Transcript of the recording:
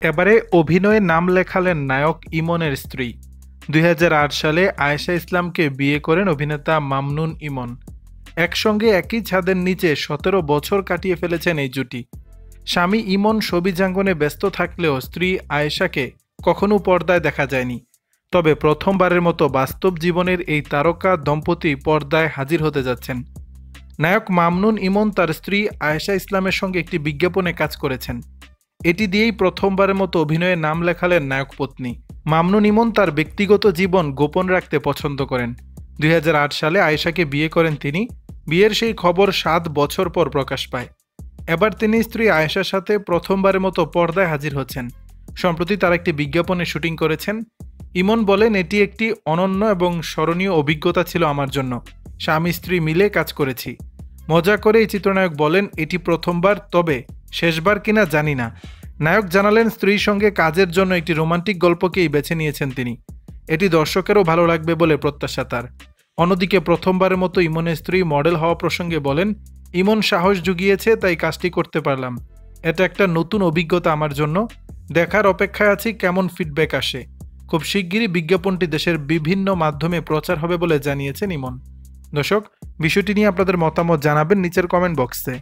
এবারে অভিনয়ে নাম লেখালেন নায়ক ইমনের স্ত্রী। ২০০৮ সালে আয়েশা ইসলামকে বিয়ে করেন অভিনেতা মামনুন ইমন। একসঙ্গে একই ছাদের নিচে ১৭ বছর কাটিয়ে ফেলেছেন এই জুটি। স্বামী ইমন সবিজাঙ্গনে ব্যস্ত থাকলেও স্ত্রী আয়েশাকে কখনো পর্দায় দেখা যায়নি। তবে প্রথমবারের মতো বাস্তব জীবনের এই তারকা দম্পতি পর্দায় হাজির হতে যাচ্ছেন। নায়ক মামনুন ইমন তার স্ত্রী আয়েশা ইসলামের সঙ্গে একটি বিজ্ঞাপনে কাজ করেছেন। এটি দিয়েই প্রথমবারের মতো অভিনয়ে নাম লেখালেন নায়ক পত্নী। মামনুন ইমন তার ব্যক্তিগত জীবন গোপন রাখতে পছন্দ করেন। ২০০৮ সালে আয়েশাকে বিয়ে করেন তিনি। বিয়ের সেই খবর ৭ বছর পর প্রকাশ পায়। এবার তিনি স্ত্রী আয়েশার সাথে প্রথমবারের মতো পর্দায় হাজির হচ্ছেন। সম্প্রতি তারা একটি বিজ্ঞাপনে শুটিং করেছেন। ইমন বলেন, এটি একটি অনন্য এবং স্মরণীয় অভিজ্ঞতা ছিল আমার জন্য। স্বামী স্ত্রী মিলে কাজ করেছি। মজা করে এই চিত্রনায়ক বলেন, এটি প্রথমবার, তবে শেষবার কিনা জানি না। নায়ক জানালেন, স্ত্রীর সঙ্গে কাজের জন্য একটি রোমান্টিক গল্পকেই বেছে নিয়েছেন তিনি। এটি দর্শকেরও ভালো লাগবে বলে প্রত্যাশা তার। অন্যদিকে প্রথমবারের মতো ইমনের স্ত্রী মডেল হওয়া প্রসঙ্গে বলেন, ইমন সাহস জুগিয়েছে, তাই কাজটি করতে পারলাম। এটা একটা নতুন অভিজ্ঞতা আমার জন্য। দেখার অপেক্ষায় আছি কেমন ফিডব্যাক আসে। খুব শিগগিরই বিজ্ঞাপনটি দেশের বিভিন্ন মাধ্যমে প্রচার হবে বলে জানিয়েছেন ইমন। দর্শক, বিষয়টি নিয়ে আপনাদের মতামত জানাবেন নিচের কমেন্ট বক্সে।